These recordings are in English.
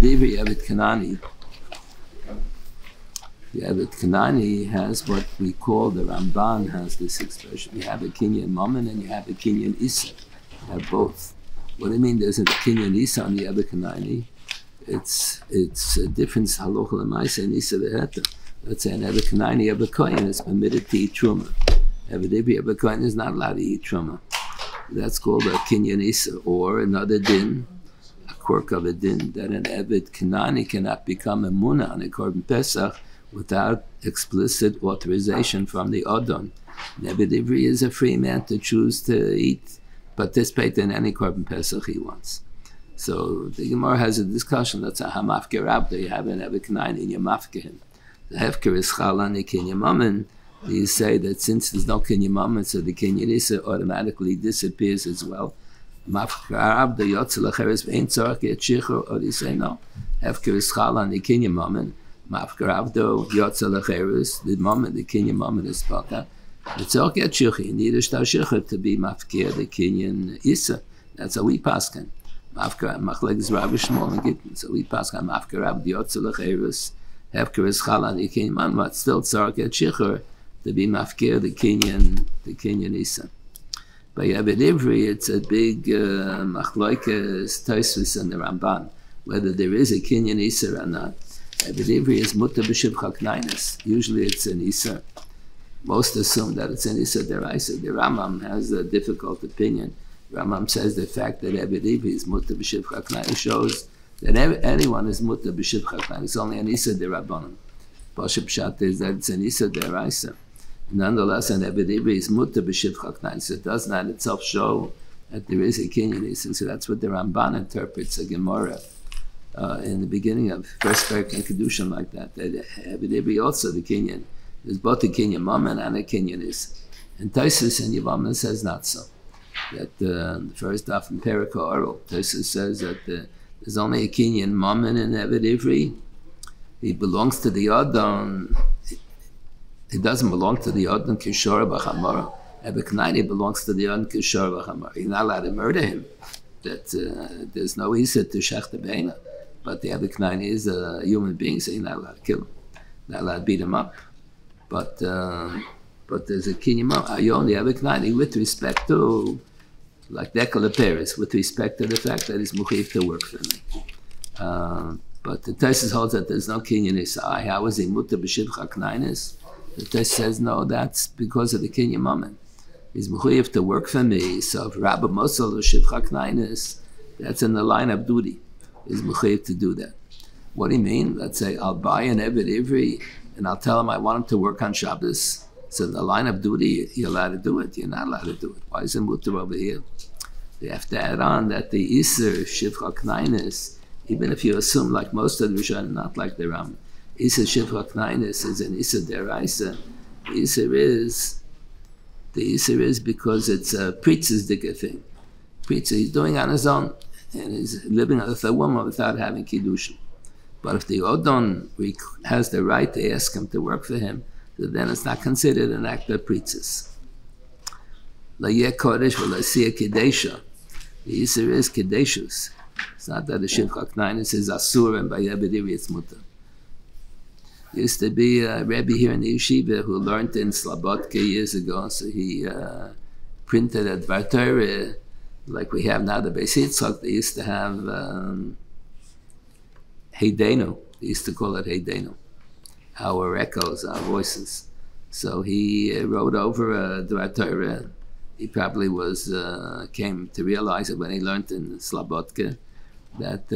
Eved Ivri, Eved Kanani. The Eved Kanani has what we call, the Ramban has this expression. You have a Kinyan Mammon and you have a Kinyan Isa. You have both. What do you mean there's a Kinyan Isa on the Eved Kanani? It's a difference halacha l'maisa and Isa v'heta. Let's say an Eved Kanani, Eved Kohen is permitted to eat truma. Eved Ivri, Eved Kohen is not allowed to eat truma. That's called a Kinyan Isa, or another din, a quirk of a din, that an Eved Kanani cannot become a Muna on a Korban Pesach without explicit authorization from the Adon. Eved Ivri is a free man to choose to eat, participate in any Korban Pesach he wants. So the Gemara has a discussion. That's a hamafker abda. You have an Eved Kanani and you mafker him. The hefker is chalani kinyan mammon. You say that since there's no kinyan mammon, so the kinyan isa automatically disappears as well. Mafker abda yotzel acheres ve'ein tzarach yet shichur. Or you say no. Hefker is chalani kinyan mammon. Mafker abda yotzel acheres. The mammon, the kinyan mammon is baka. The tzarach yet shichur. You need a shtar shichur to be mafker the kinyan isa. That's how we paskin. Mafker machlek is Rabbi Shmuel and Gittin. So we pass on Mafker Abd Yotzel Acheres, Hefker is Chalan the Kinyan Man, but still Tzarek et Shichur to be Mafker the Kinyan Isa. By Eved Ivri, it's a big machlokes Tosfos and the Ramban whether there is a Kinyan Isa or not. Eved Ivri is Mutter b'Shivcha Knainis. Usually it's an Isa. Most assume that it's an Isa deraisa. The Rambam has a difficult opinion. Rambam says the fact that Eved Ivri is Mutter b'Shivcha Knainis shows that anyone is Mutter b'Shivcha Knainis. It's only an Isa derabanan. Pashup Pshat is that it's an Isa deraisa. Nonetheless, an Eved Ivri is Mutter b'Shivcha Knainis. It does not itself show that there is a Kinyan Isa. So that's what the Ramban interprets a Gemara in the beginning of first parak and Kedushin like that. That Eved Ivri also the Kinyan. There's both a Kinyan Mammon and a Kinyan Isa. And Tosfos and Yevamah says not so. That the first daf in Perek Ha'oral, Tosfos says that there's only a Kinyan Mammon in Eved Ivri. He belongs to the Adon. He doesn't belong to the Adon Kishor B'Chamara. Eved Kanani belongs to the Adon Kishor B'Chamara. You're not allowed to murder him. That there's no Isa to Schachter Beina. But the Eved Kanani is a human being, so you're not allowed to kill him. Not allowed to beat him up. But there's a Kinyan Mammon. Ayon the Eved Kanani with respect to, like Dekala Paris, with respect to the fact that he's muchiv to work for me. But the Tosfos holds that there's no Kinyan Isa. How is he mutter b'shivcha knainis? The Tosfos says no, that's because of the Kinyan Mammon. He's muchiv to work for me. So if Rabbi Mosel or shivcha knainis, that's in the line of duty. He's muchiv to do that. What do you mean? Let's say I'll buy an Eved Ivri and I'll tell him I want him to work on Shabbos. So in the line of duty, you're allowed to do it. You're not allowed to do it. Why is it mutter over here? They have to add on that the Isser Shivcha Knainis, even if you assume like most of the Rishonim, not like the Ram, Isser Shivcha Knainis is an Isser Deraisa. The Isser is because it's a Pritzesdike thing. Pritza he's doing on his own, and he's living with a woman without having Kiddushin. But if the Odon has the right to ask him to work for him, then it's not considered an act of Pritzes. La Yeh Kodesh v'la Siyah Kedesha. The Isser is Kedeshus. It's not that the Shivcha Knainis is Asur and by Eved Ivri it's Mutter. There used to be a Rebbe here in the yeshiva who learned in Slabodka years ago, so he printed a Dvar Torah like we have now the Beis Yitzchak. They used to have Heidenu. They used to call it Heidenu. Our echoes, our voices. So he wrote over a Dvar Torah. He probably came to realize it when he learned in Slabodka that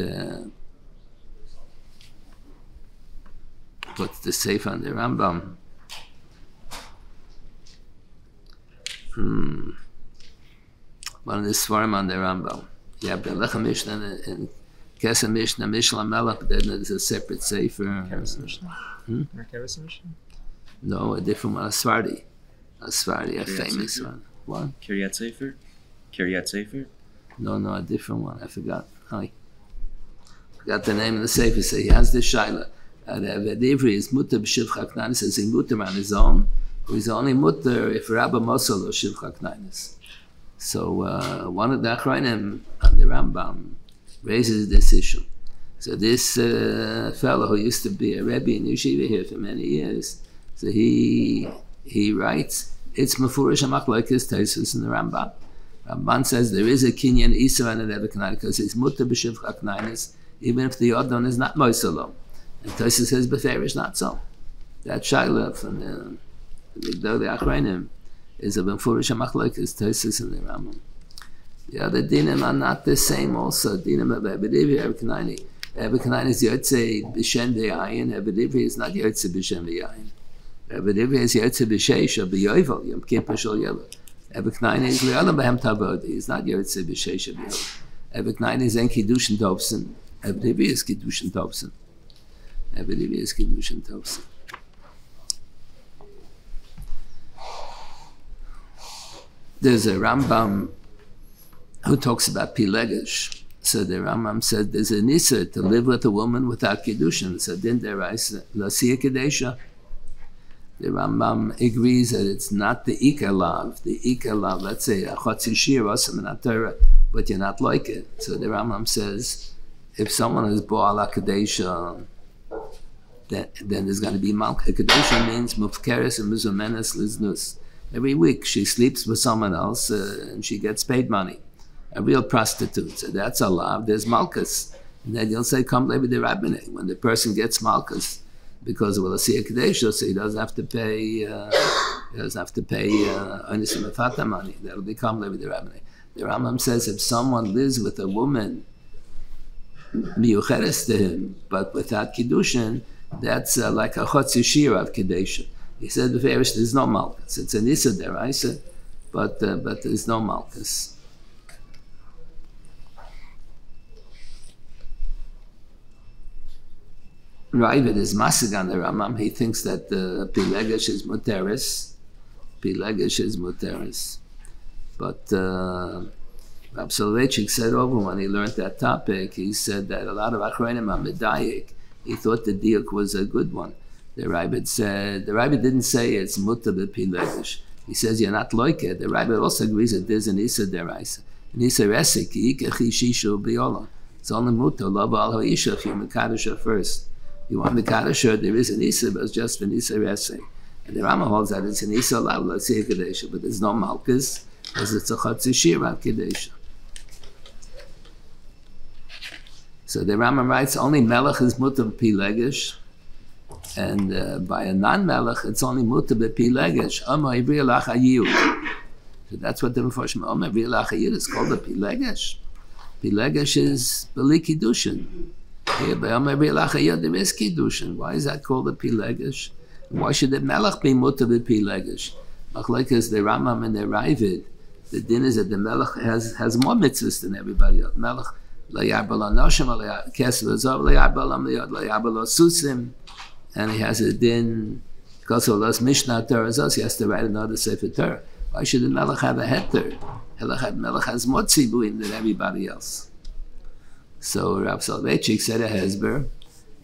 what's the safe on the Rambam? One of the Svarim on the Rambam. You have the Lechem Mishnah and Kesem Mishnah, Mishnah Melech, but then there's a separate sefer. Keres Mishnah? Keres Mishnah? No, a different one, a Svardi, a famous one. What? Kiryat Sefer? Kiryat Sefer? No, a different one. I forgot. I forgot the name of the sefer. So he has this shaila. Eved Ivri is mutter b'shivcha knainis. Says he mutter on his own, or he's only mutter if Rabbi Mosel or shivcha knainis. So one of the Achrayim on the Rambam raises this issue. So this fellow who used to be a Rebbe in Yeshiva here for many years, so he writes, it's Mefurish HaMachlokes Tosfos in the Rambam. Ramban says there is a Kinyan Isra and an Eber because it's Mutter B'Shivcha Knainis, even if the Odon is not Moisalom. And Tosfos says Beferish not so. That Shaila from the Gdolei Achreinim is a Mefurish HaMachlokes Tosfos in the Rambam. The other dinim are not the same also. Dinim of Ebedivri, Eber Kanaini. Eber Kanaini is Yotze B'Shem V'Yayin. Ebedivri is not Yotze B'Shem V'Yayin. Ebedivri is Yotze B'Sheish or B'Yovel, Yom Kippur Shol Yelo. Eber Kanaini is Le'olam B'Hem Tavod. He is not Yotze B'Sheish or B'Yovel. Eber Kanaini is En Kiddushin Tobson. Ebedivri is Kiddushin Tobson. Ebedivri is Kiddushin Tobson. There's a Rambam who talks about Pilegesh. So the Rambam said there's a nisa to live with a woman without Kiddushin. So then there is Lasiya Kadesha. The Rambam agrees that it's not the Ikar Lav. The Ikar Lav, let's say, a Chotzi Shir, Osam and Torah, but you're not like it. So the Rambam says, if someone is Bo'ala Kadesha, then there's going to be Malka. Kadesha means Mufkeres and Muzumenes Liznus. Every week she sleeps with someone else and she gets paid money. A real prostitute. So that's a lav. There's malchus. And then you'll say, come live with the rabbinate. When the person gets malchus, because of a Lasiya Kadesha, so he doesn't have to pay Onisim Mefata money. That'll become live with the rabbinate. The Rambam says if someone lives with a woman miyucheres to him, but without Kiddushin, that's like a Chotzi Shira of Kadesha. He said the Farish, there's no malchus. It's an Issa deraisa, but there's no malchus. Ravid is masig on the Ramam. He thinks that Pilegesh is muteris. Pilegesh is muteris. But Rab Soloveitchik said over when he learned that topic, he said that a lot of Achronim are medayik. He thought the diuk was a good one. The Ravid didn't say it's mutter b'Pilegesh. He says you're not like it. The Ravid also agrees that there's an Issa deraisa. An Issa resik, yikechi shishu b'yola. It's only mutter, love al ha'isha if you're mekadesha first. You want Mekadesha, there is an Issa, but it's just an Issa Resek. And the Rama holds that it's an Issa Lav, let's say Kadesha, but there's no Malchus, because it's a Chotzi Shira Kadesha. So the Rama writes, only Melech is Mutter Pilegesh, and by a non-Melech, it's only Mutter Pilegesh. Omer Ivri Lach Ayiyut. So that's what the Mephoshim, Omer Ivri Lach Ayiyut is called a Pilegesh. Pilegesh is Beli Kiddushin. Here, by Omer Ivri Lach Ayiyut, there is Kiddushin. Why is that called a Pilegesh? Why should the Melech be Mutter Pilegesh? Machlekes the Rambam and the Ravid, the din is that the Melech has more mitzvahs than everybody else. Melech Layarbala Noshim, Kesel Azov, Layarbala Miyot, Layarbala Susim, and he has a din because of those Mishnah Torah, he has to write another Sefer Torah. Why should the Melech have a heter? Melech has more tzibuim than everybody else. So Rab Soloveitchik said a hezber,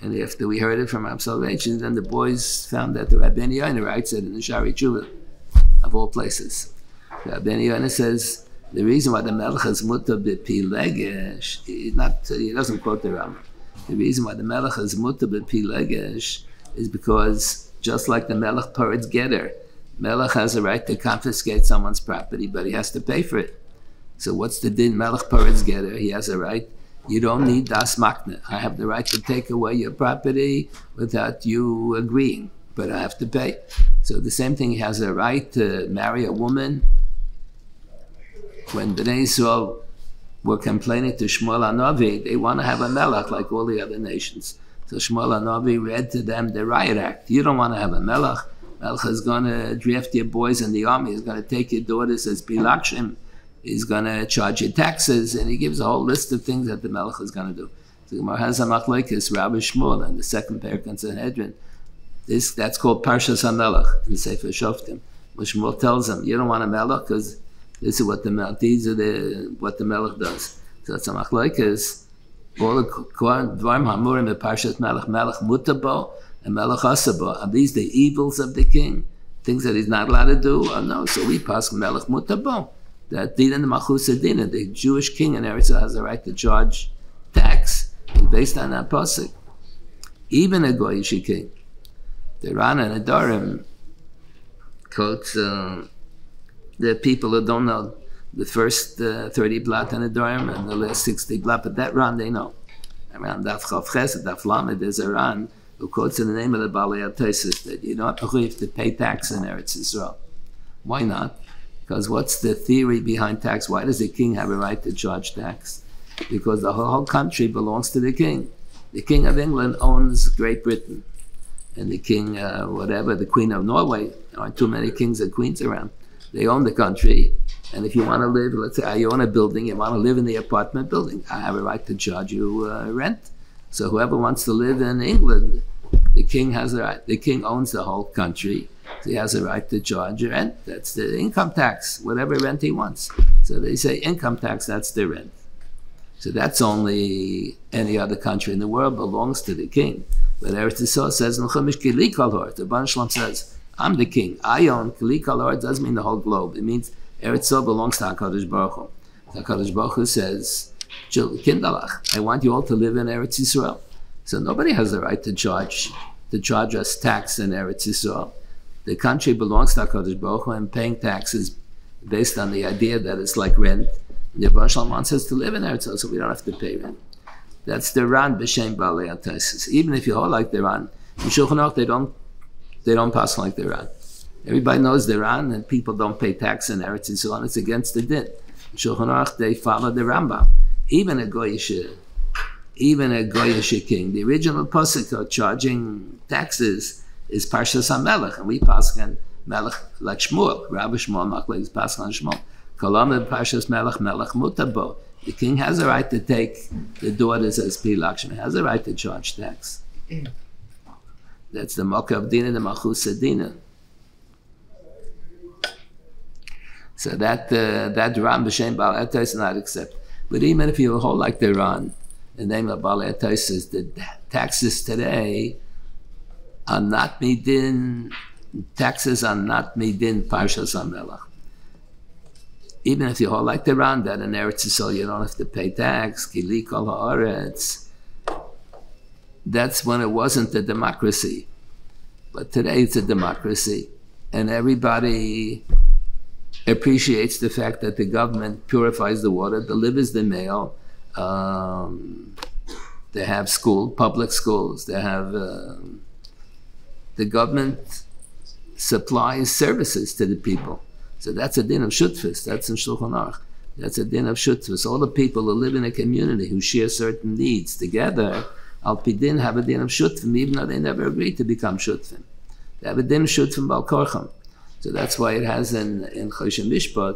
and after we heard it from Rab Soloveitchik, then the boys found that the Rabbeinu Yonah writes it in the Shari Tshuva, of all places. Rabbeinu Yonah says the reason why the Melech is mutter b'Pilegesh, he doesn't quote the Rambam. The reason why the Melech is mutter b'Pilegesh is because just like the Melech Paretz Getter, Melech has a right to confiscate someone's property, but he has to pay for it. So what's the din Melech Paretz Getter? He has a right. You don't need das makna. I have the right to take away your property without you agreeing, but I have to pay. So the same thing, he has a right to marry a woman. When Bnei Yisrael were complaining to Shmuel HaNavi, they want to have a melech like all the other nations. So Shmuel HaNavi read to them the riot act. You don't want to have a melech. Melech is going to draft your boys in the army. He's going to take your daughters as bilakshim. He's going to charge you taxes, and he gives a whole list of things that the melech is going to do. So Gemara has a machlokes, Rabbi Shmuel, and the second parak in Sanhedrin. That's called Parshas HaMelech in the Sefer Shoftim. When Shmuel tells him, you don't want a melech because this is what the melech does. So it's a machlokes. All the dvarim hamurim in Parshas Melech mutabo and melech asabo. Are these the evils of the king? Things that he's not allowed to do? Or no? So we pass melech mutabo. That din and the malchus dina, the Jewish king in Eretz has the right to charge tax. It's based on that pasuk. Even a goyish king, the Ran and Adorim quotes the people who don't know the first 30 blat and Adorim and the last 60 blat, but that Ran they know. Around Daf Chav Ches, Daf Lamed, there's a Ran who quotes in the name of the Balei HaTosfos that you don't have to pay tax in Eretz Yisrael. Why not? Because what's the theory behind tax? Why does the king have a right to charge tax? Because the whole country belongs to the king. The King of England owns Great Britain. And the king, the Queen of Norway, there aren't too many kings and queens around. They own the country. And if you want to live, let's say you own a building, you want to live in the apartment building, I have a right to charge you rent. So whoever wants to live in England, the king has a right. The king owns the whole country. So he has a right to charge rent. That's the income tax, whatever rent he wants. So they say income tax, that's the rent. So that's only any other country in the world belongs to the king. But Eretz Yisrael says, the Ban Shalom says, I'm the king. I own Kli Kol Ha'or. It doesn't mean the whole globe. It means Eretz Yisrael belongs to HaKadosh Baruch Hu. HaKadosh Baruch Hu says, Kindalach, I want you all to live in Eretz Yisrael. So nobody has the right to charge us tax in Eretz Yisrael. The country belongs to HaKadosh Baruch Hu, and paying taxes based on the idea that it's like rent. The Rebbe Shalom wants us to live in Eretz Yisrael, so we don't have to pay rent. That's the Ran b'shem Balei HaTosfos. Even if you hold like the Ran, in Shulchan Aruch they don't pass like the Ran. Everybody knows the Ran, and people don't pay tax in Eretz Yisrael, and it's against the din. In Shulchan Aruch they follow the Rambam. Even a goyish king, the original pasuk of charging taxes is Parshas HaMelech, and we pass on Melech like Shmuel. Rabbi Shmuel Machlek is pass on Shmuel. Kolam Parshas Melech Mutabo. The king has a right to take the daughters as Pilakshmi. He has a right to charge tax. That's the Mokav Dina, the Malchus Dina. So that Ran b'shem Balei HaTosfos is not accepted. But even if you hold like the Ran, the name of Balei HaTosfos, the taxes today are not midin. Taxes are not midin Parshas HaMelech. Even if you hold like the Ran, that in Eretz Yisrael you don't have to pay tax, Kli Kol Ha'oretz, that's when it wasn't a democracy. But today it's a democracy, and everybody appreciates the fact that the government purifies the water, delivers the mail. They have public schools. They have the government supplies services to the people. So that's a din of shutfus. That's in Shulchan Aruch. That's a din of shutfus. All the people who live in a community who share certain needs together, al pi din have a din of shutfim, even though they never agreed to become shutfim. They have a din of shutfim bal korcham. So that's why it has in Choshen Mishpat,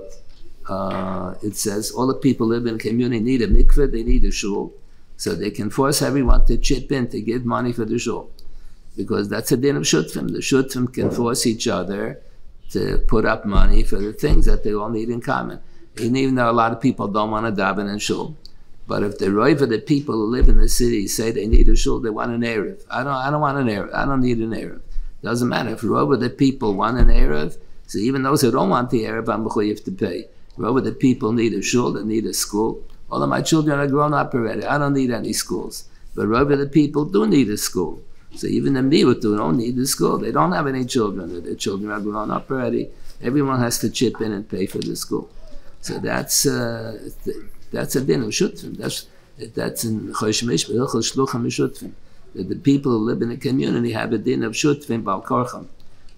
it says all the people who live in a community need a mikveh, they need a shul. So they can force everyone to chip in, to give money for the shul. Because that's a din of shutfim. The shutfim can force each other to put up money for the things that they all need in common. And even though a lot of people don't want to daven in shul, but if the roiv of the people who live in the city say they need a shul, they want an erev. I don't want an erev. I don't need an erev. Doesn't matter. If roiv of the people want an erev, so even those who don't want the erev, I'm mechuyev to pay. Roiv of the people need a shul, they need a school. All of my children are grown up already. I don't need any schools. But roiv of the people do need a school. So even the miut who don't need the school, they don't have any children. Their children are grown up already. Everyone has to chip in and pay for the school. So that's a din of shutfim. That's in Chosh Mishpat, Hilchos Shluchim Shutfim. That the people who live in the community have a din of shutfim bal korcham,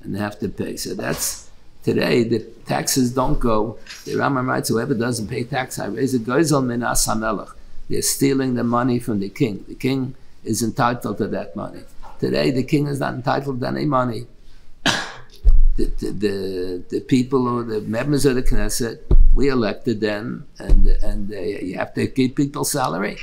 and they have to pay. So that's today. The taxes don't go. The Rambam writes, whoever doesn't pay tax, I raise a gozel minas hamelech. They're stealing the money from the king. The king is entitled to that money. Today, the king is not entitled to any money. The people who the members of the Knesset, we elected them, and you have to give people salary.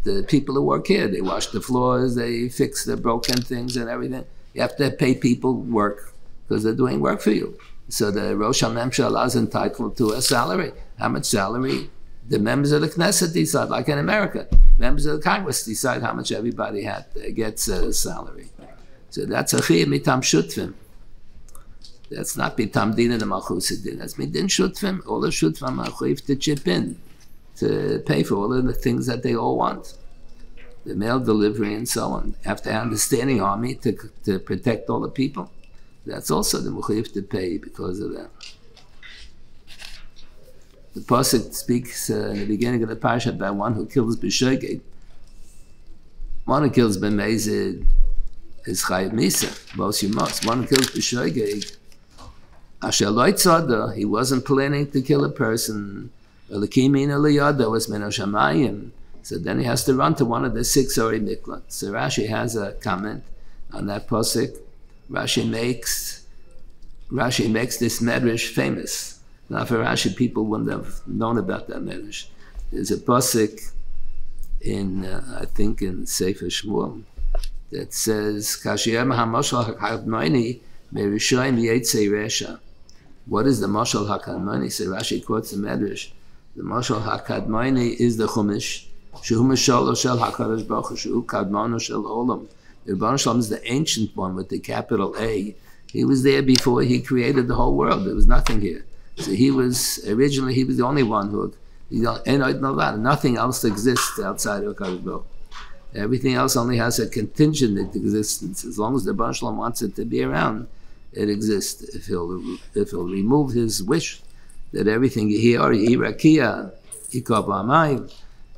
The people who work here, they wash the floors, they fix the broken things and everything. You have to pay people work because they're doing work for you. So the Rosh HaMemshalah is entitled to a salary. How much salary? The members of the Knesset decide, like in America. Members of the Congress decide how much everybody gets a salary. So that's a chiyuv mitam shutfim. That's not mitam din and malchus din. That's midin shutfim. All the shutfim are chayiv to chip in, to pay for all of the things that they all want. the mail delivery and so on. You have to have the standing army to protect all the people. That's also the mechuyev to pay because of that. The pasuk speaks in the beginning of the parsha about one who kills b'shogeg. One who kills b'mezid is chayiv misa, both you must. One who kills b'shogeg, asher lo tzada, he wasn't planning to kill a person. L'kimina liyada was min hashamayim. So then he has to run to one of the 6 ori miklat. So Rashi has a comment on that pasuk. Rashi makes this medrash famous. Now for Rashi, people wouldn't have known about that medrash. There's a pasuk in, I think in Sefer Shmuel, that says, Kashiyam ha-mashal ha-kadmoni me-rishayim yetzei resha. What is the mashal ha-kadmoni? So Rashi quotes the medrash. The mashal ha-kadmoni is the chumash. Shehu mashal shel ha-kadosh baruch hu, shehu kadmonu shel olam. The Rebbeinu Shalom is the ancient one with the capital A. He was there before he created the whole world. There was nothing here. So he was the only one who, nothing else exists outside of Kadosh Baruch. Everything else only has a contingent existence. As long as the Rebbeinu Shalom wants it to be around, it exists. If he'll remove his wish that everything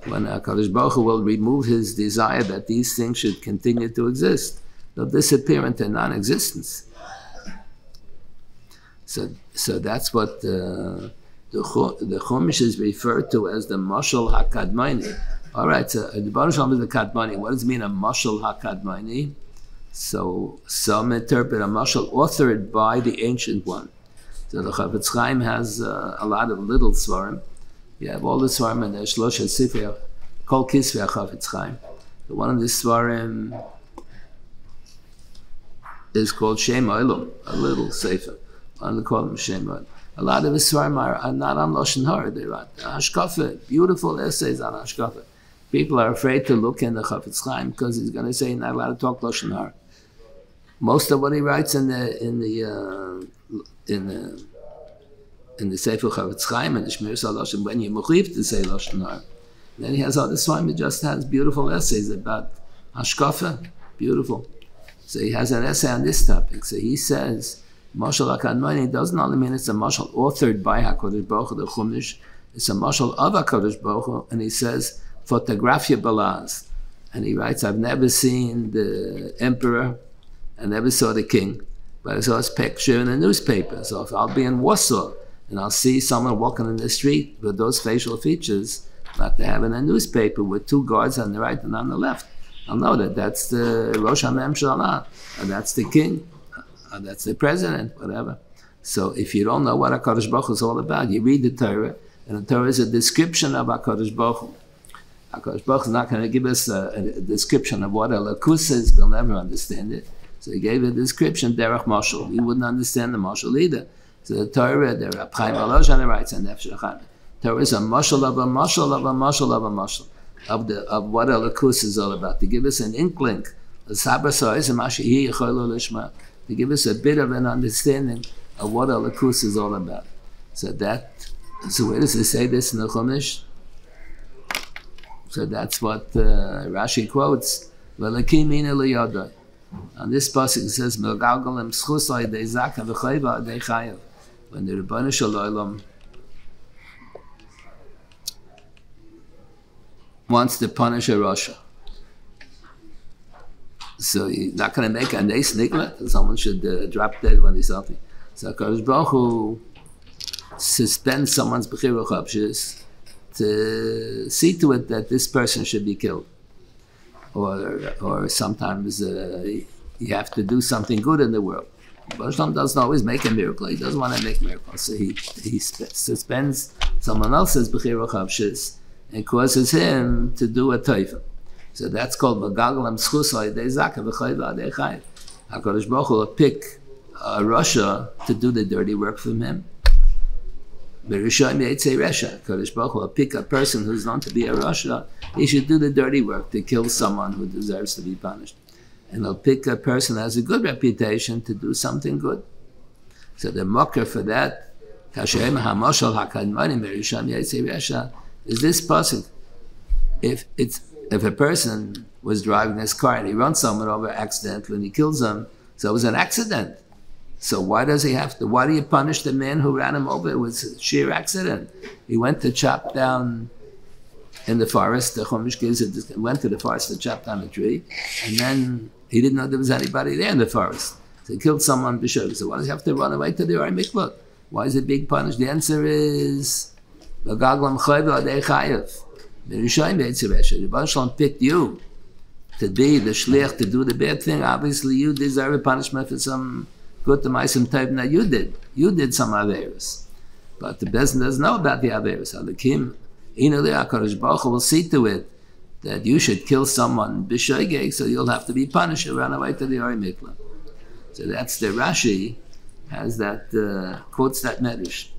when Kadosh Baruch Hu will remove his desire that these things should continue to exist, they'll disappear into non-existence. So that's what the Chumash is referred to as the Mashal HaKadmoni. All right, so the Baruch Shalom is the Kadmoni. What does it mean, a Mashal HaKadmoni? So some interpret a Mashal authored by the Ancient One. So the Chafetz Chaim has a lot of little svarim. You have all the svarim and the Shlosha Sifrei, Kol Kisvei Chafetz Chaim. The one of the svarim is called Shem Olam, a little sefer. One of the call them Shem Olam. A lot of the svarim are not on Lashon Hara. They're on Hashkafa, beautiful essays on Hashkafa. People are afraid to look in the Chafetz Chaim because he's going to say you're not allowed to talk Lashon Hara. Most of what he writes in the Sefer Chafetz Chaim and the Shmir Lashon, when you're mechuyev to say Lashon Hara. Then he has other svarim. He just has beautiful essays about Hashkafa, beautiful. So he has an essay on this topic. So he says, Mashal HaKadmoni doesn't only mean it's a mashal authored by HaKadosh Baruch Hu, the Chumash. It's a mashal of HaKadosh Baruch Hu, and he says, Photografia Balaz. And he writes, I've never seen the emperor, I never saw the king, but I saw his picture in a newspaper. So if I'll be in Warsaw, and I'll see someone walking in the street with those facial features, like they have in a newspaper with 2 guards on the right and on the left, I'll know that that's the Rosh HaMemshalah, and that's the king, and that's the president, whatever. So if you don't know what HaKadosh Baruch Hu is all about, you read the Torah, and the Torah is a description of HaKadosh Baruch Hu. HaKadosh Baruch Hu is not going to give us a description of what a lakus is, we'll never understand it. So he gave a description, derech mashal. We wouldn't understand the mashal either. So the Torah, the Rab Chaim Volozhin writes in Nefesh HaChaim, Torah is a mashal of a mashal of a mashal of a mashal of what a lakus is all about, to give us an inkling, to give us a bit of an understanding of what a lakus is all about. So where does it say this in the Chumash? So that's what Rashi quotes. On this pasuk it says, when the Rebbeinu Shalom wants to punish a Rasha. So you're not going to make a nes nigla, and someone should drop dead when he's something. So HaKadosh Baruch Hu suspends someone's bechira chavshis to see to it that this person should be killed. Or sometimes you have to do something good in the world. Baruch Shalom doesn't always make a miracle. He doesn't want to make miracles. So he suspends someone else's bechira chavshis and causes him to do a teifa. So that's called Bagagalam Schusai De Zaka V'chayva De Chayiv. HaKadosh Baruch Hu will pick a Russia to do the dirty work from him. B'Rishayim Yetzei Resha. HaKadosh Baruch Hu will pick a person who's known to be a Russia. He should do the dirty work to kill someone who deserves to be punished. And he'll pick a person who has a good reputation to do something good. So the mocker for that, Kashem HaMoshal HaKadmoni B'Rishayim Yetzei Resha, is this pasuk. If it's if a person was driving his car and he runs someone over accidentally and he kills them, so it was an accident. So why does he have to, why do you punish the man who ran him over? It was a sheer accident. He went to chop down in the forest, the Chumash gives it, went to the forest to chop down a tree, and then he didn't know there was anybody there in the forest. So he killed someone b'shogeg. So why does he have to run away to the Ori Mikvot? Why is it being punished? The answer is, the Rebbe Shalom picked you to be the shliach, to do the bad thing. Obviously you deserve a punishment for some good to ma'asim tov that you did. You did some averos. But the Bezdin doesn't know about the averos. Alakim, HaKadosh Baruch Hu will see to it that you should kill someone b'shogeg, so you'll have to be punished and run away to the Ori Mikvot. So that's the Rashi has that, quotes that medrash,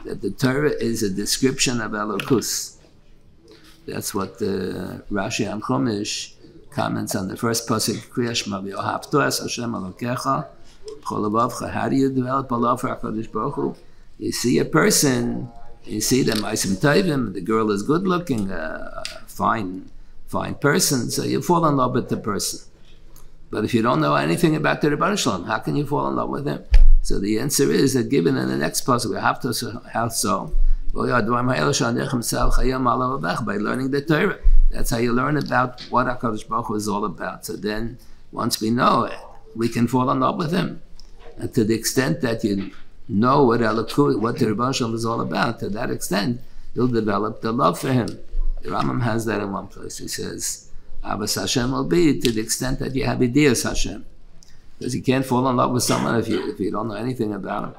that the Torah is a description of Elokus. That's what the Rashi on Chumash comments on the first pasuk, Kriya Shema v'yohavto es Hashem Elokecha b'chol levavcha. How do you develop a love for HaKadosh Baruch Hu? You see a person, you see the ma'asim tovim, the girl is good looking, fine person, so you fall in love with the person. But if you don't know anything about the Rebbe Shalom, how can you fall in love with him? So the answer is that given in the next pasuk, we have to how so by learning the Torah. That's how you learn about what HaKadosh Baruch Hu is all about. So then, once we know it, we can fall in love with him. And to the extent that you know what the Rebbe Shalom is all about, to that extent, you'll develop the love for him. The Rambam has that in one place. He says, Abbas Hashem will be to the extent that you have ideas Hashem. Because you can't fall in love with someone if you don't know anything about him.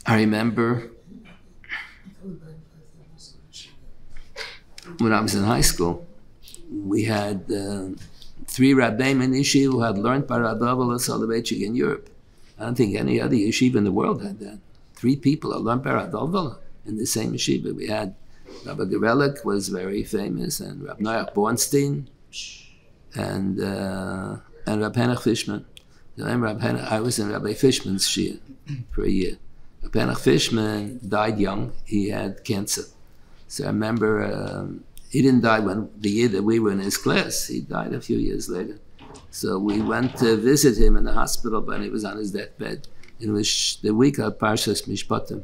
I remember when I was in high school, we had 3 Rabbeim in Yeshiva who had learned Paradavala Soloveitchik in Europe. I don't think any other yeshiva in the world had that. 3 people had learned Paradavala in the same yeshiva. We had Rabbi Gerelik was very famous, and Rabbi Noach Bornstein, and Rabbi Henoch Fishman. I was in Rabbi Fishman's shir for a year. Rabbi Henoch Fishman died young. He had cancer. So I remember he didn't die when the year that we were in his class. He died a few years later. So we went to visit him in the hospital when he was on his deathbed. It was the week of Parshas Mishpatim,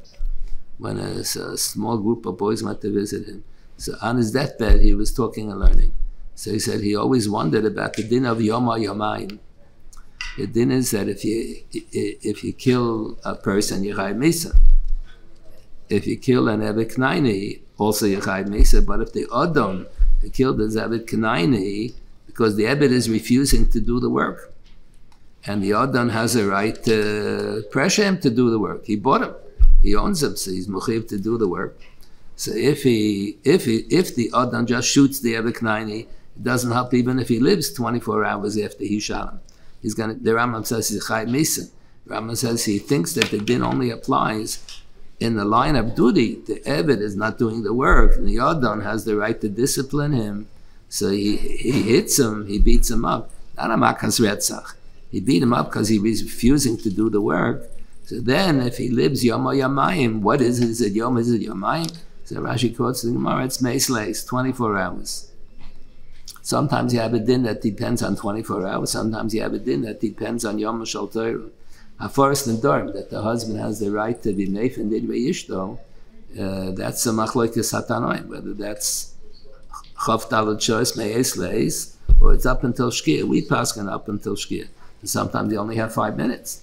when a small group of boys went to visit him. So on his deathbed, he was talking and learning. So he said he always wondered about the din of Yoma Yomayim. The din is that if you kill a person, you chayv misa. If you kill an Eved Knaini, also you chayv misa. But if the Adon killed the Eved Knaini, because the Eved is refusing to do the work, and the Adon has a right to pressure him to do the work. He bought him, he owns him, so he's mechiv to do the work. So if the Adon just shoots the Eved Knaini, it doesn't help even if he lives 24 hours after he shot him. The Rambam says he's chayv misa. The Rambam says he thinks that the din only applies in the line of duty. The Eved is not doing the work, and the Adon has the right to discipline him. So he hits him, he beats him up. Not a makas retzach. He beat him up because he was refusing to do the work. So then, if he lives Yom Yamayim, what is it? Is it Yom? Is it Yamayim? So Rashi quotes the Gemara, it's meisleis, 24 hours. Sometimes you have a din that depends on 24 hours. Sometimes you have a din that depends on Yom Shal Torah. A forest and dorm, that the husband has the right to be meif and didvei ishto, that's a machlokes hatanoim, whether that's chav talad shois me'es leis, or it's up until shkia. We paskin up until shkia. And sometimes you only have 5 minutes.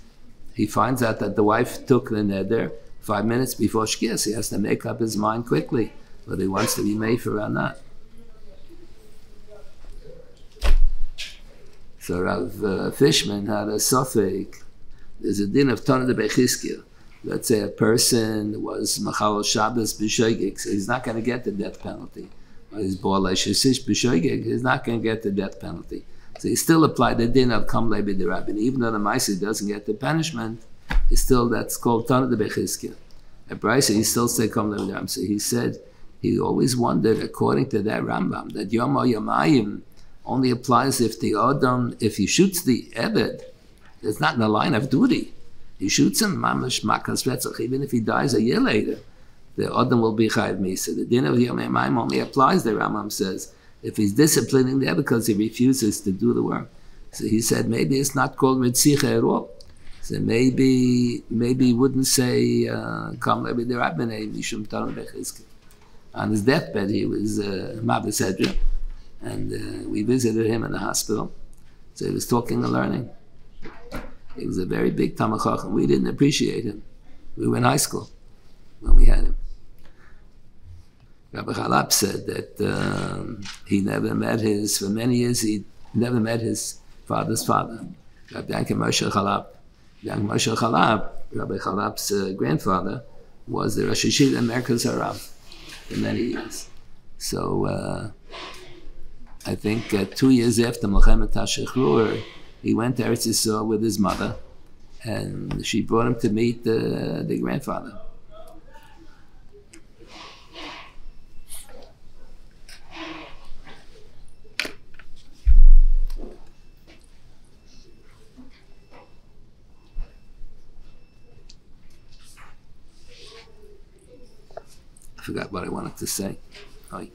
He finds out that the wife took the neder 5 minutes before shkia, so he has to make up his mind quickly whether he wants to be meif or not. So Rav Fishman had a sofek. There's a din of Tana de Bechizkiah. Let's say a person was Machal Shabbos b'shogeg, so he's not going to get the death penalty. Or he's Ba'alei Shesish b'shogeg, he's not going to get the death penalty. So he still applied the din of Kam Lebi de Rabbin. Even though the Maisi doesn't get the punishment, it's still, that's called Tana de Bechizkiah. At Bryce, he still said Kam Lebi de Rabbin. So he said he always wondered, according to that Rambam, that Yom Yamayim only applies if the Adam, if he shoots the Ebed, it's not in the line of duty. He shoots him, mamash makas retzach, even if he dies a year later, the Adam will be chayiv misa. The din of Yom Yamayim only applies, the Rambam says, if he's disciplining there because he refuses to do the work. So he said maybe it's not called Ritzicha at all. So maybe he wouldn't say Kam Levi the Rabbinei Mishum Taron Bechizki. On his deathbed he was Mabes Hedra, and we visited him in the hospital. So he was talking and learning. He was a very big Talmid Chacham. We didn't appreciate him. We were in high school when we had him. Rabbi Chalap said that he never met for many years, he never met his father's father. Rabbi Yankel Moshe Chalap. Young Moshe Chalap, Rabbi Chalap's grandfather, was the Rosh Yeshiva in Merkaz Harav for many years. So I think 2 years after Melchemet HaShechrur, he went to Eretz Yisrael with his mother, and she brought him to meet the grandfather. I forgot what I wanted to say. Oh.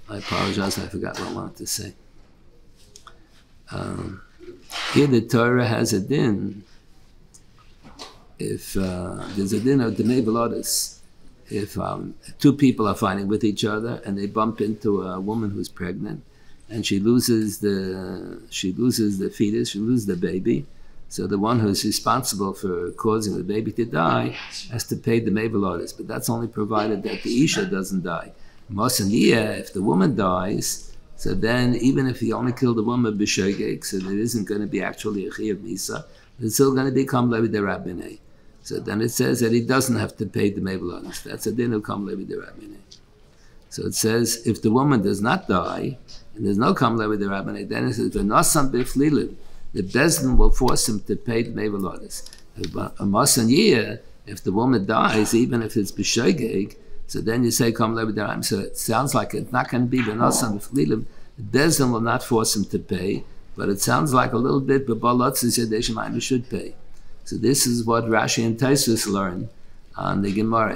I apologize, I forgot what I wanted to say. Here the Torah has a din. If there's a din of Demei Velotis, if two people are fighting with each other and they bump into a woman who's pregnant and she loses the fetus, she loses the baby, so the one who's responsible for causing the baby to die has to pay the Mevelotis, but that's only provided that the Isha doesn't die. Mosaniya, if the woman dies, so then even if he only killed the woman b'shogeg, so there isn't going to be actually a Chiyuv Misa, it's still going to become Levi de Rabbinei. So then it says that he doesn't have to pay the Mevelotis. That's a din of Kam Levi de Rabbinei. So it says if the woman does not die, and there's no Kam Levi de Rabbinei, then it says, V'nosam b'flilin, the Bezdin will force him to pay the Mevelotis. A Mosaniya, if the woman dies, even if it's b'shogeg, so then you say Kam Levi de Rabbinei. So it sounds like it's not going to be V'nosam b'flilin. The Bezdin will not force him to pay, but it sounds like a little bit, but Balotz said they should pay. So this is what Rashi and Taisus learn on the Gemara.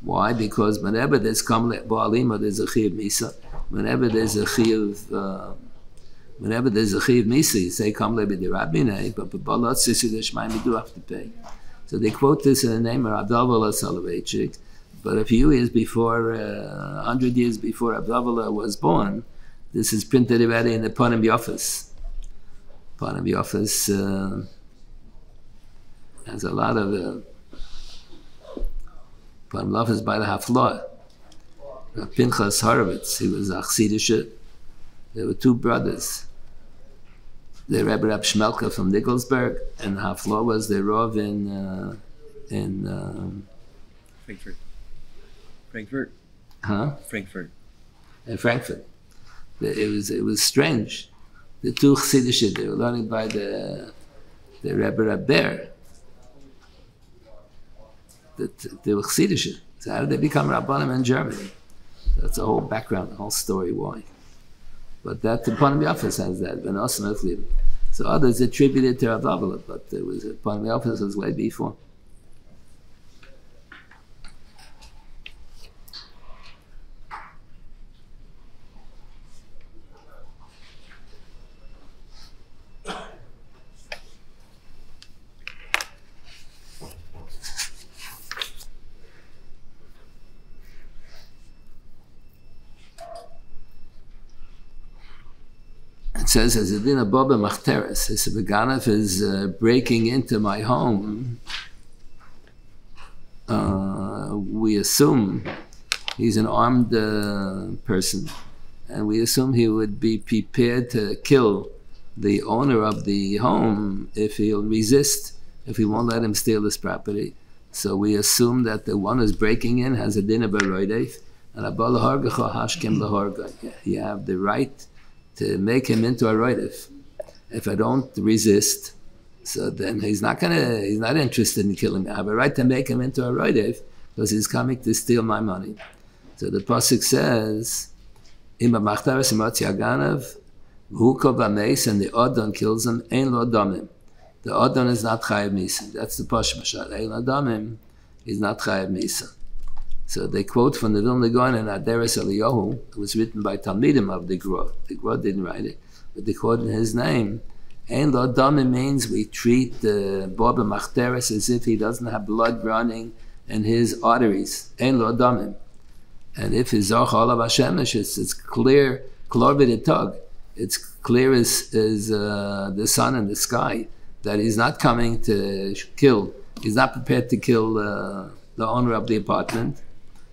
Why? Because whenever there's Ba'alima, there's a Chiyuv Misa. Whenever there's a Chiyuv Misa, you say Kam Levi de Rabbinei, but Ba'alot Sisi Deshmaim, you do have to pay. So they quote this in the name of Abdullah Soloveitchik, but a few years before, 100 years before Abdullah was born, this is printed already in the Panim Yofis. Panim Yofis has a lot of Panim Yofis by the Haflah. Pinchas Horowitz, he was a Chassidische. There were two brothers. The Rebbe Rab Shmelka from Nikolsburg, and Haflah was the Rav in Frankfurt. Huh? Frankfurt. In Frankfurt. It was strange. The two Chassidische, they were learning by the Rebbe Rabber. They were Chassidische. So how did they become Rabbanim in Germany? That's the whole background, the whole story why. But that the Panim Yafis has that, so others attributed to Rav Avila, but there was Panim Yafis was way before. It says, as a din of Baba Machteres, if a Beganov is breaking into my home, we assume he's an armed person, and we assume he would be prepared to kill the owner of the home if he'll resist, if he won't let him steal his property. So we assume that the one who's breaking in has a din of a roidef, And abba l'hargacha hashkem l'harga. You have the right to make him into a roidev. If I don't resist, so then he's not interested in killing me. I have a right to make him into a roidev because he's coming to steal my money. So the pasuk says, "Ima machtaras imotzi aganav, v'hu mace, and the odon kills him. Ein lo damim. The odon is not chayav misa. That's the pasuk mashal. Ein lo damim is not chayav misa." So they quote from the Vilna Gaon and Aderes Eliyahu. It was written by Talmidim of the Gra. The Gra didn't write it, but they quote in his name. Ein lo damim means we treat the Boba Machteres as if he doesn't have blood running in his arteries. Ein lo damim. And if his Zoch Olav Hashemesh, it's clear, tug. It's clear as the sun in the sky that he's not coming to kill. He's not prepared to kill the owner of the apartment.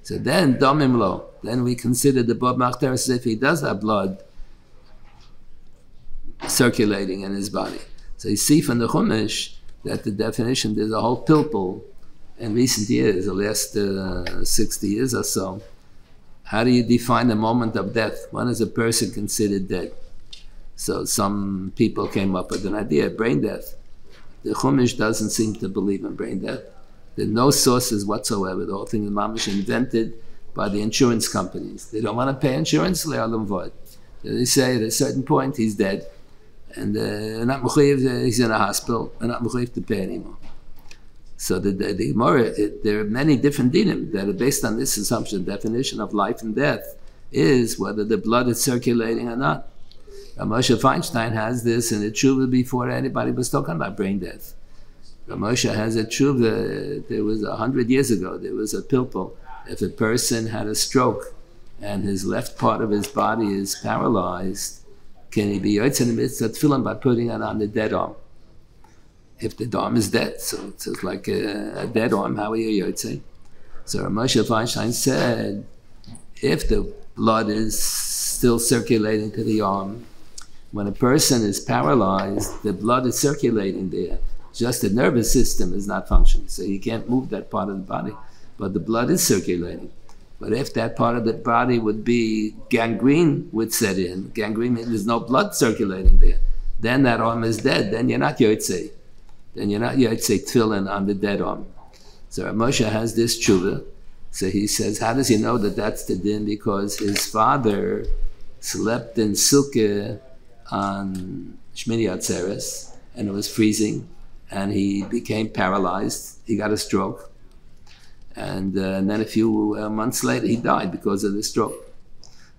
So then, damim lo. Then we consider the Bob Machter as if he does have blood circulating in his body. So you see from the Chumash that the definition, there's a whole pilpul in recent years, the last 60 years or so. How do you define the moment of death? When is a person considered dead? So some people came up with an idea, brain death. The Chumash doesn't seem to believe in brain death. There are no sources whatsoever. The whole thing is mamish invented by the insurance companies. They don't want to pay insurance, they say at a certain point he's dead. And not mechuyev, he's in a hospital, and not mechuyev to pay anymore. So the Gemara, there are many different dinim that are based on this assumption. The definition of life and death is whether the blood is circulating or not. Moshe Feinstein has this in the tshuva before anybody was talking about brain death. Moshe has a tshuva, there was 100 years ago, there was a pilpul. If a person had a stroke and his left part of his body is paralyzed, can he be yotze in the midst of tefillin by putting it on the dead arm? If the arm is dead, so it's like a dead arm, how are you yotze? So Moshe Feinstein said, if the blood is still circulating to the arm, when a person is paralyzed, the blood is circulating there. Just the nervous system is not functioning, so you can't move that part of the body, but the blood is circulating. But if that part of the body would be gangrene would set in, gangrene means there's no blood circulating there, then that arm is dead, then you're not yotze. Then you're not yotze tefillin on the dead arm. So Moshe has this tshuva, so he says, how does he know that that's the din? Because his father slept in Sukkah on Shmini Atzeres, and it was freezing, and he became paralyzed. He got a stroke, and then a few months later he died because of the stroke.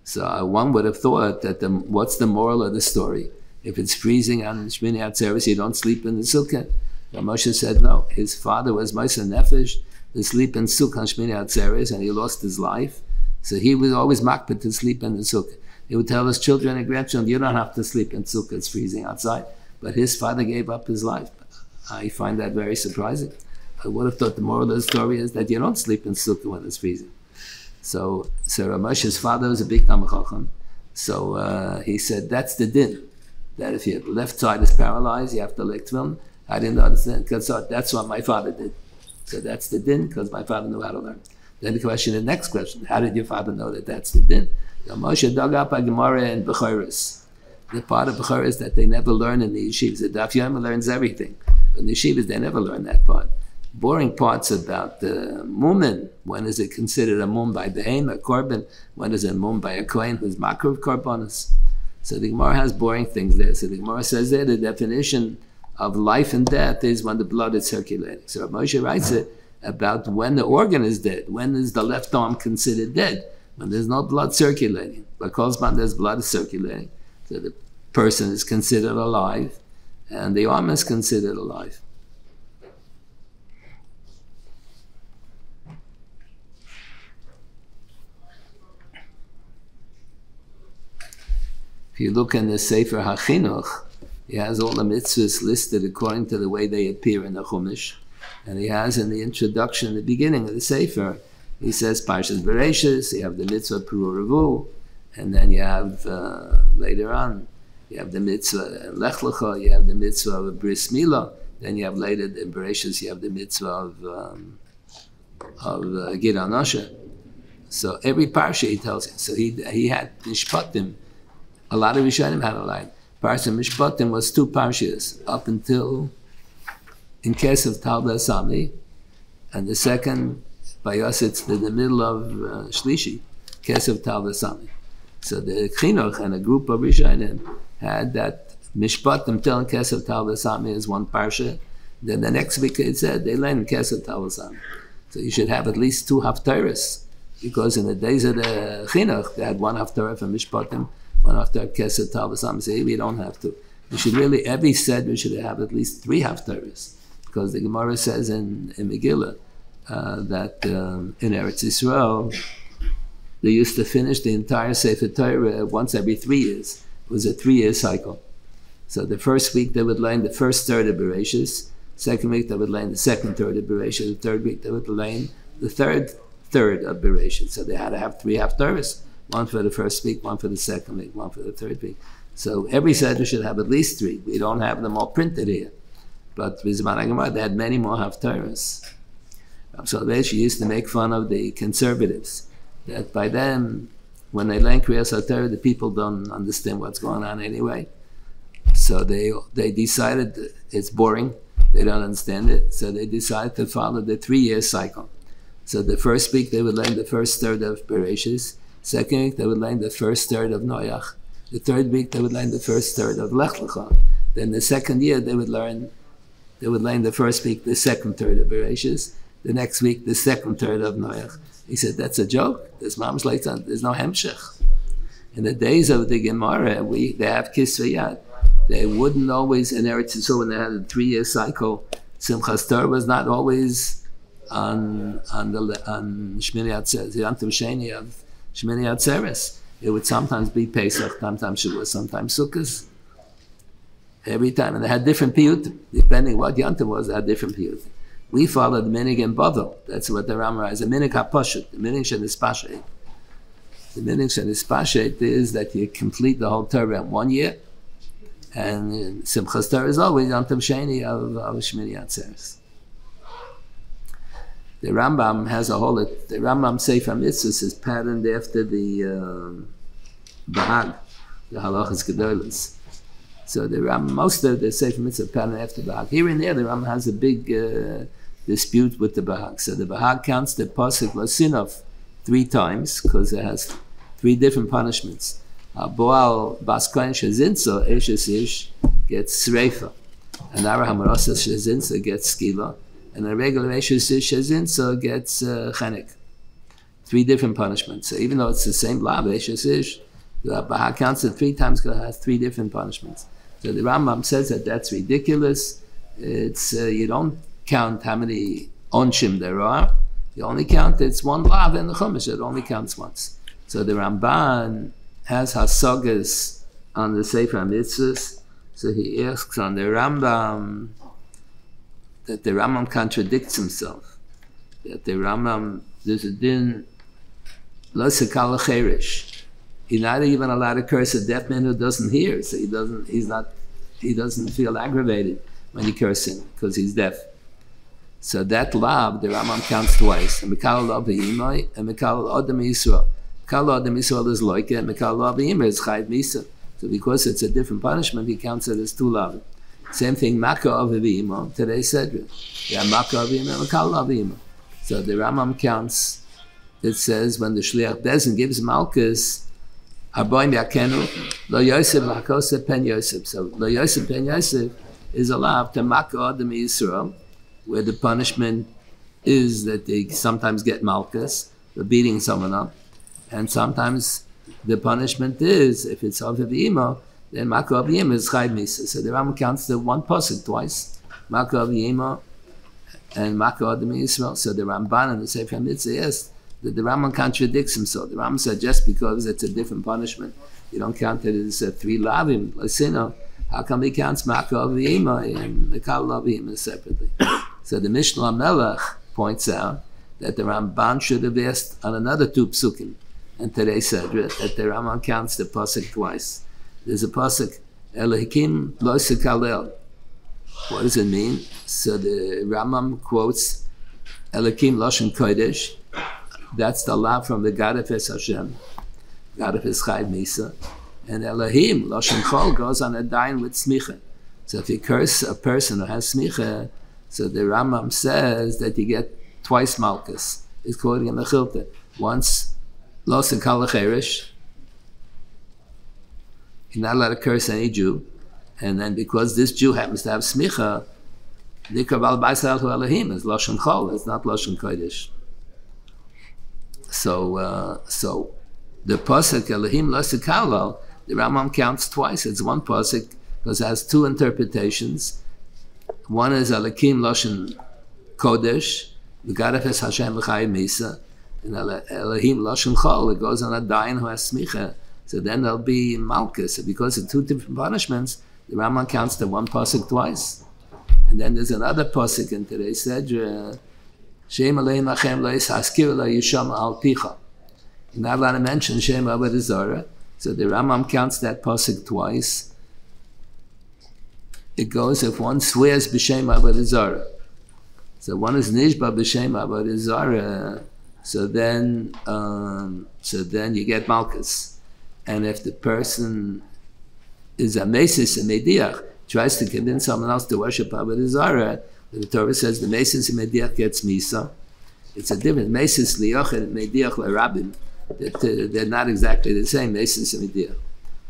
So one would have thought that what's the moral of the story? If it's freezing on Shmini Atzeres, you don't sleep in the Sukkah. But Moshe said no. His father was Moshe Nefesh to sleep in Sukkah on Shmini Atzeres, and he lost his life. So he was always makpid to sleep in the Sukkah. He would tell his children and grandchildren, you don't have to sleep in Sukkah, it's freezing outside. But his father gave up his life. I find that very surprising. I would have thought the moral of the story is that you don't sleep in Sukkah when it's freezing. So Ramoshe's father was a big Talmid Chacham. So he said, that's the din. That if your left side is paralyzed, you have to lay tefillin. I didn't understand, because that's what my father did. So that's the din, because my father knew how to learn. Then the next question, how did your father know that that's the din? Moshe dug up a Gemara in Bechoros. The part of Bechoros that they never learn in the yeshivas. The Daf Yomi learns everything. But in the yeshivas, they never learn that part. Boring parts about the mumin. When is it considered a mum by Behem, a korban? When is it a mum by a kohen who's makruv korbanos? So the Gemara has boring things there. So the Gemara says there the definition of life and death is when the blood is circulating. So Moshe writes it about when the organ is dead. When is the left arm considered dead? When there's no blood circulating. But Kolzman, there's blood circulating. So the person is considered alive, and the arm is considered alive. If you look in the Sefer HaChinuch, he has all the mitzvahs listed according to the way they appear in the Chumash. And he has in the introduction, the beginning of the Sefer, he says Parshas Bereshis, you have the mitzvah Pru Revu, and then you have later on, you have the mitzvah Lech Lecha, you have the mitzvah of Bris Milah, then you have later in Bereshis, you have the mitzvah of Gid Anasha. So every parsha he tells you. So he had Mishpatim. A lot of Rishonim had a line. Parshas Mishpatim was 2 parshas up until in Kesef Tal Sami, and the second by us it's in the middle of Shlishi, Kesef Tal Sami. So the Chinuch and a group of Rishonim had that Mishpatim telling Kesef Tal Sami is 1 parsha. Then the next week it said they learned Kesef Tal Sami. So you should have at least 2 haftarahs, because in the days of the Chinuch they had 1 haftarah for Mishpatim, 1 haftarah Kesef Tal Sami. Say we don't have to. You should really, every seder should have at least 3 haftarahs, because the Gemara says in Megillah that in Eretz Yisrael they used to finish the entire Sefer Torah once every 3 years. It was a 3-year cycle. So the first week they would learn the first third of Bereshis, second week they would learn the second third of Bereshis, the third week they would learn the third third of Bereshis. So they had to have 3 haftarahs, 1 for the first week, 1 for the second week, 1 for the third week. So every seder should have at least 3. We don't have them all printed here. But Vizman HaGemara, they had many more haftarahs. So they used to make fun of the conservatives, that by then, when they learn Kriyas HaTorah, the people don't understand what's going on anyway. So they decided that it's boring, they don't understand it, so they decided to follow the 3-year cycle. So the first week they would learn the first third of Bereshis, second week they would learn the first third of Noach, the third week they would learn the first third of Lech Lecha. Then the second year they would learn the first week the second third of Bereshis, the next week the second third of Noach. He said, that's a joke. There's Mamash Leitzan, there's no Hemshech. In the days of the Gemara, they have Kisvei Yad. They wouldn't always, in Eretz Yisrael, when they had a 3-year cycle, Simchas Torah was not always on Shmini Atzeres, the Yantiv Sheni of Shmini Atzeres. It would sometimes be Pesach, sometimes Shavuos, sometimes Sukkot. Every time, and they had different piyutim. Depending what Yantiv was, they had different piyutim. We followed the minig in Bavel. That's what the Rambam writes. The minig hapashut, the minig shenispashet. The minig shenispashet is that you complete the whole Torah in 1 year, and Simchas Torah is always Yantiv Sheni of Shmini Atzeres. The Rambam has the Rambam Sefer Mitzvahs is patterned after the Bahag, the Halachas Gedolos. So most of the Sefer Mitzvah pattern after Bahag. Here and there, the Rambam has a big dispute with the Bahag. So the Bahag counts the Pasuk Lasinov 3 times, because it has 3 different punishments. Boal Baskoin Shazinso, Eshes Ish, gets Sreifa. And Araham Rasa Shazinso gets Skila. And a regular Eshes Ish Shazinso gets Chenek. 3 different punishments. So even though it's the same law, Eshes Ish, the Bahag counts it 3 times because it has 3 different punishments. So the Rambam says that that's ridiculous. It's you don't count how many onshim there are. You only count it's 1 lav in the Chumash. It only counts once. So the Ramban has hasagas on the Sefer Mitzvahs. So he asks on the Rambam that the Rambam contradicts himself. That the Rambam, there's a din lo sekal cherish. He's not even allowed to curse a deaf man who doesn't hear, so he doesn't feel aggravated when you curse him because he's deaf. So that lab, the Rambam counts twice. And Mikal Lav Yimai and Mikal Adam Yisrael. Mikal Adam Yisrael is Loike, and Mikal Lav Yimai is Chayv Misa. So because it's a different punishment, he counts it as 2 lav. Same thing, Maka of Yimai. Today's Sedra. Yeah, Maka of Yimai, Mikal Lav Yimai. So the Rambam counts. It says when the Shliach Bezdin gives Malchus. Arboim Yakenu, Lo Yosef Lakose Pen Yosef. So Lo Yosef Pen Yosef is allowed to Maka Adam Yisrael, where the punishment is that they sometimes get Malchus for beating someone up, and sometimes the punishment is, if it's of Yima, then Maka of Yima is Chayv Misa. So the Rambam counts the 1 pasuk twice, Maka of Yima and Maka Adam Yisrael. So the Ramban and the Sefer Mitzvah asked, the Rambam contradicts himself. The Rambam said just because it's a different punishment, you don't count it as 3 lavim, lasino. How come he counts Maka Aviyima and Mikal Aviyima separately? So the Mishnah Melech points out that the Ramban should have asked on another 2 psukim, and today said that the Rambam counts the pasuk twice. There's a pasuk Elohikim lo sekalel. What does it mean? So the Rambam quotes Elokim Lashon Kodesh. That's the law from the God of His Hashem, God of His Chayv Misa. And Elohim, Lashon Chol, goes on a dine with smicha. So if you curse a person who has smicha, so the Rambam says that you get twice malchus. He's quoting in the Chilta. Once, Los and Kalacherish, you're not allowed to curse any Jew. And then because this Jew happens to have smicha, Nikar Bal Baisal to Elohim is Lashon Chol, it's not Lashon Kodesh. So the pasuk Elohim Lasikalal, the Rambam counts twice. It's one pasuk because it has two interpretations. One is Elohim Lashon Kodesh, the God of His Hashem L'Chayim Misa, and Elohim Lashon Chol. It goes on a dayan who has smicha. So then there'll be malchus. So because of two different punishments, the Rambam counts the one pasuk twice. And then there's another pasuk in today's Sedra. Shem Aleim Lachem Leis Haskir La Yisham Al Picha. You're not allowed to mention Shem Avodah Zarah. So the Rambam counts that pasuk twice. It goes if one swears b'Shem Avodah Zarah. So one is nishba b'Shem Avodah Zarah. So then you get malchus. And if the person is a mesis and mediach, tries to convince someone else to worship Avodah Zarah, the Torah says the mesis and mediach gets misa. It's a different mesis liyach and mediach l'rabim. They're not exactly the same, mesis and mediach.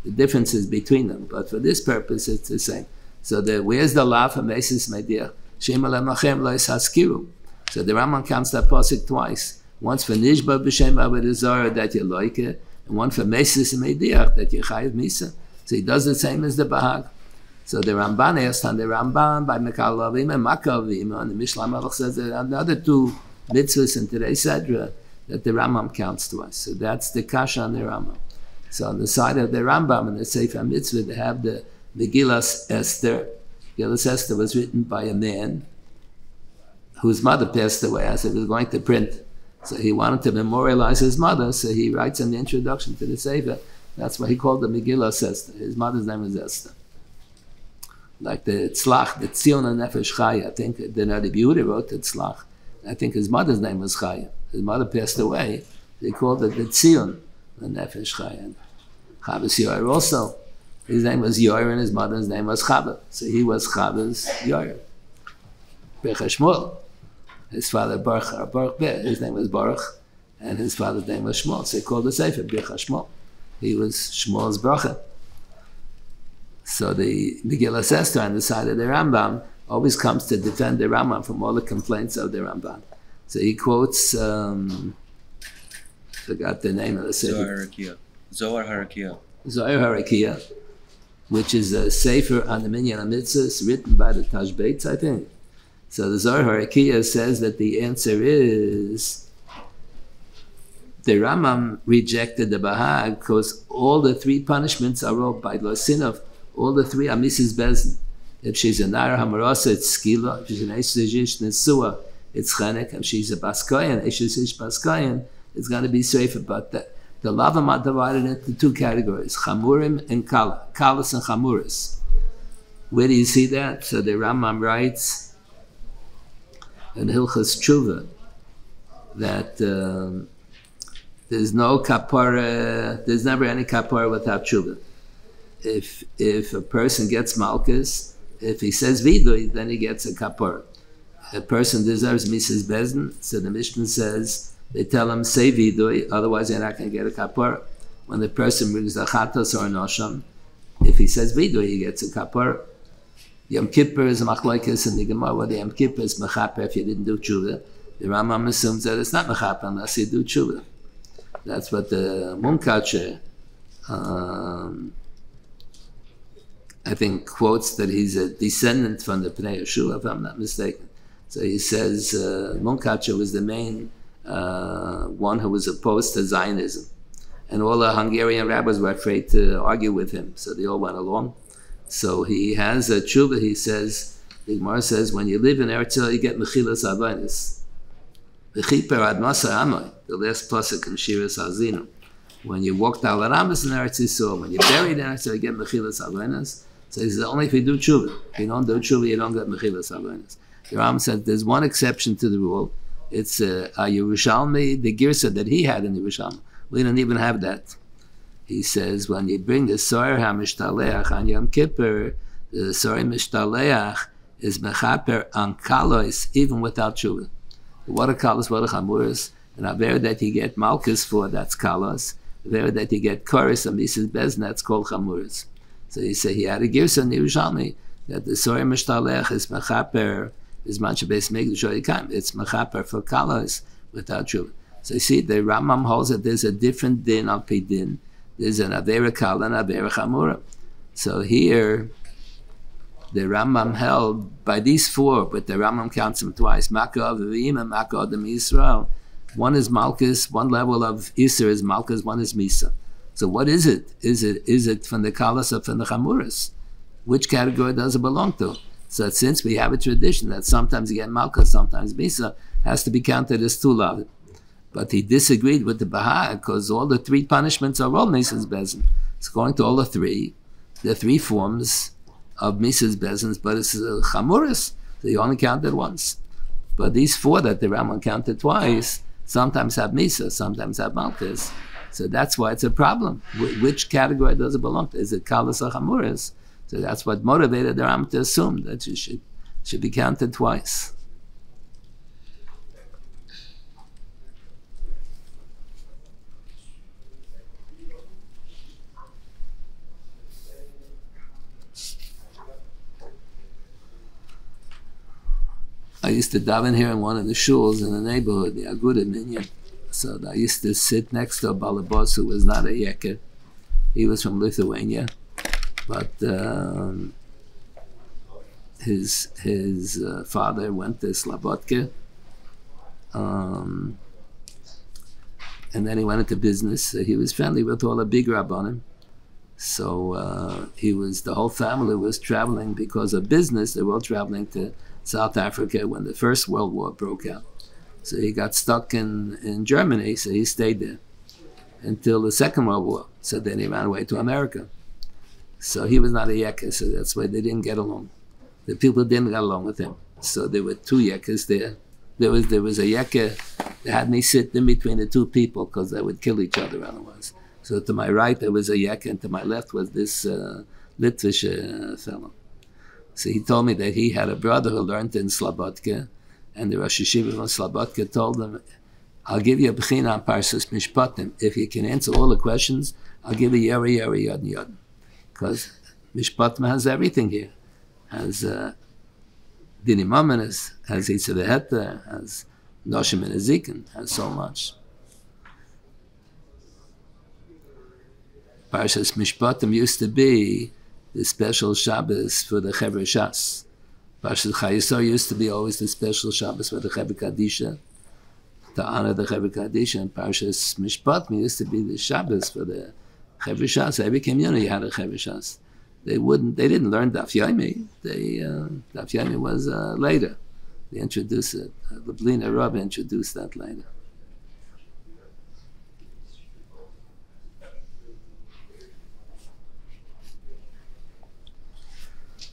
The difference is between them, but for this purpose, it's the same. So where's the law for mesis mediach? Shem alem lachem lo yisaskiru. So the Rambam counts that pasuk twice. Once for nishba b'shem Avodah Zarah that you like it, and one for mesis and mediach that you chayiv misa. So he does the same as the Bahag. So the Ramban asked on the Ramban by Mekalavim and Makavim, and the Mishnah Malach says that another two mitzvahs in today's Sedra that the Rambam counts twice. So that's the kasha on the Rambam. So on the side of the Rambam in the Sefer Mitzvah, they have the Megillas Esther. Megillas Esther was written by a man whose mother passed away as he was going to print. So he wanted to memorialize his mother, so he writes in the introduction to the Sefer. That's why he called the Megillas Esther. His mother's name was Esther. Like the Tzlach, the Tzion Nefesh Chaya. I think the Rebbe Yehuda wrote the Tzlach. I think his mother's name was Chaya. His mother passed away. They called it the Tzion Nefesh Chaya. Chavas Yoyer also. His name was Yoyer and his mother's name was Chava. So he was Chava's Yoyer. Bech Shmuel. His father Baruch Beh. His name was Baruch. And his father's name was Shmuel. So he called the Sefer Bech Shmuel. He was Shmuel's bracha. So the Megillas Esther on the side of the Rambam always comes to defend the Rambam from all the complaints of the Rambam. So he quotes, forgot the name of the Sefer. Zohar Harakia. Zohar Harakia, which is a Sefer on the Minyan HaMitzvahs written by the Tashbeitz, I think. So the Zohar Harakia says that the answer is the Rambam rejected the Bahag because all the three punishments are all by Losinov. All the three are Mrs. Bezin. If she's a Nara Hamarasa, it's Skila. If she's an Eshish Nesua, it's Chenek. If she's a Baskayan, Eshish Baskayan, it's going to be safer. But the Lavam are divided into two categories, Chamurim and Kala. Kalas and Chamuris. Where do you see that? So the Rambam writes in Hilchas Tshuva that there's no kapara, there's never any kapara without tshuva. If a person gets malchus, if he says vidui, then he gets a kapara. A person deserves Mrs. Bezin, so the Mishnah says, they tell him, say vidui, otherwise you're not going to get a kapara. When the person brings a chatos or an osham, if he says vidui, he gets a kapara. Yom Kippur is a machlokes in the Gemara, whether Yom Kippur is mechaper if you didn't do tshuva. The Rambam assumes that it's not mechaper unless you do tshuva. That's what the Munkacher, I think, quotes that he's a descendant from the Pnei Yeshua, if I'm not mistaken. So he says Munkacher was the main one who was opposed to Zionism. And all the Hungarian rabbis were afraid to argue with him, so they all went along. So he has a tshuva, he says, the Gemara says, when you live in Eretz Yisrael, you get mechilas avonos. V'chiper ad masa amoy, the last pasuk in Shiras Hazinu. When you walked al Aramis in Eretz Yisrael, when you're buried in Eretz Yisrael, you get mechilas avonos. So he says, only if you do tshuva. If you don't do tshuva, you don't get mechilas avonos. The Ram said, there's one exception to the rule. It's a Yerushalmi, the Girsa that he had in Yerushalmi. We don't even have that. He says, when you bring the Soyer HaMishtaleach on Yom Kippur, the Soyer Mishtaleach is Mechaper on Kalos, even without Tshuva. What a Kalos, what a Chamuris, and Aver that you get Malchus for, that's Kalos. Aver that you get Koris and Mrs. Bezin, that's called Chamuris. So he said he had a Girsa in Yerushalmi, that the Soyer Mishtaleach is Mechaper, is Mancha Beis Megdush Oikam. It's Mechaper for Kalos without Tshuva. So you see, the Rambam holds that there's a different din al pi din. There's an Avera Kala and Avera Chamura. So here, the Rambam held by these four, but the Rambam counts them twice. Makkah Avim and Makkah Adam Yisrael. One is Malchus, one level of Isser is Malchus, one is Misa. So what is it? Is it from the Kalas or from the Chamuras? Which category does it belong to? So since we have a tradition that sometimes you get Malchus, sometimes Misa, has to be counted as two love. But he disagreed with the Baha'i because all the three punishments are all Mises Bezin. It's going to all the three forms of Mises Bezins, but it's Chamuris, so you only counted once. But these four that the Rambam counted twice, sometimes have Misa, sometimes have Malchus. So that's why it's a problem. Which category does it belong to? Is it Kalas or Chamuris? So that's what motivated the Rambam to assume that you should be counted twice. I used to daven here in one of the shuls in the neighborhood, the Aguda Minyan. So I used to sit next to a balabos who was not a Yeker. He was from Lithuania, but his father went to Slobodka, and then he went into business. He was friendly with all the big rabbanim. So the whole family was traveling because of business. They were all traveling to South Africa when the First World War broke out. So he got stuck in Germany, so he stayed there until the Second World War. So then he ran away to America. So he was not a Yeker, so that's why they didn't get along. The people didn't get along with him. So there were two Yekers there. There was a Yeker that had me sit in between the two people because they would kill each other otherwise. So to my right there was a Yeker, and to my left was this Litvish fellow. So he told me that he had a brother who learned in Slobodka, and the Rosh Yeshiva from Slobodka told him, I'll give you a bechina on Parshas Mishpatim. If you can answer all the questions, I'll give you Yeri, Yeri, Yod, Yod. Because Mishpatim has everything here. Has Dini Mamanis, has Yitzhak Heta, has Noshim and Ezekin, has so much. Parshas Mishpatim used to be the special Shabbos for the Chevra Shas. Parshas Chayesor used to be always the special Shabbos for the Chevra Kadisha, to honor the Chevra Kadisha. And Parshas Mishpatim used to be the Shabbos for the Chevra Shas. Every community had a Chevra Shas. They didn't learn Daf Yomi. Daf Yomi was later. They introduced it. The Blina Rav introduced that later.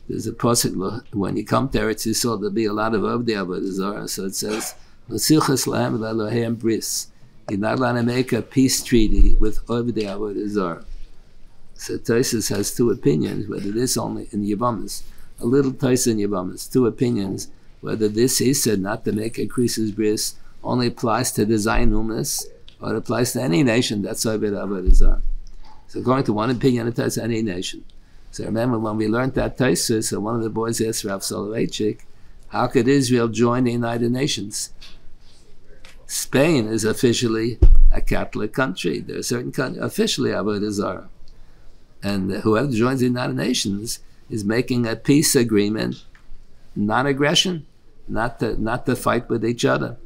There's a pasuk when you come to Eretz Yisrael, there'll be a lot of Avdei Avodah Zarah. So it says, "L'silchas lahem l'Elohim bris." You're not allowed to make a peace treaty with Avdei Avodah Zarah. So Tosfos has two opinions whether this only in Yevamos, a little Tosfos in Yevamos, two opinions whether this he said not to make a krisis bris only applies to the Zionumas or it applies to any nation that's Avdei Avodah Zarah. So according to one opinion, it applies to any nation. So remember when we learned that Tosfos, so one of the boys asked Rav Soloveitchik, how could Israel join the United Nations? Spain is officially a Catholic country. There are certain countries officially Avodah Zarah. And whoever joins the United Nations is making a peace agreement, non-aggression, not to fight with each other.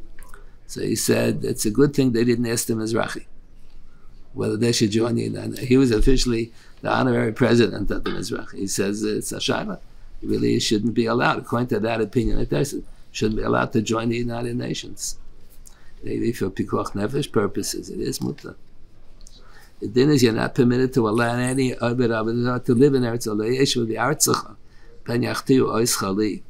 So he said it's a good thing they didn't ask the Mizrahi whether they should join the United Nations. He was officially the honorary president of the Mizrahi. He says it's a shayla. He really shouldn't be allowed, according to that opinion, it shouldn't be allowed to join the United Nations. Maybe for pikuach nefesh purposes, it is mutar. The din is you're not permitted to allow any Aved Avodah to live in Eretz Yisrael with the Artzacha. Pen yachtiu ois chali.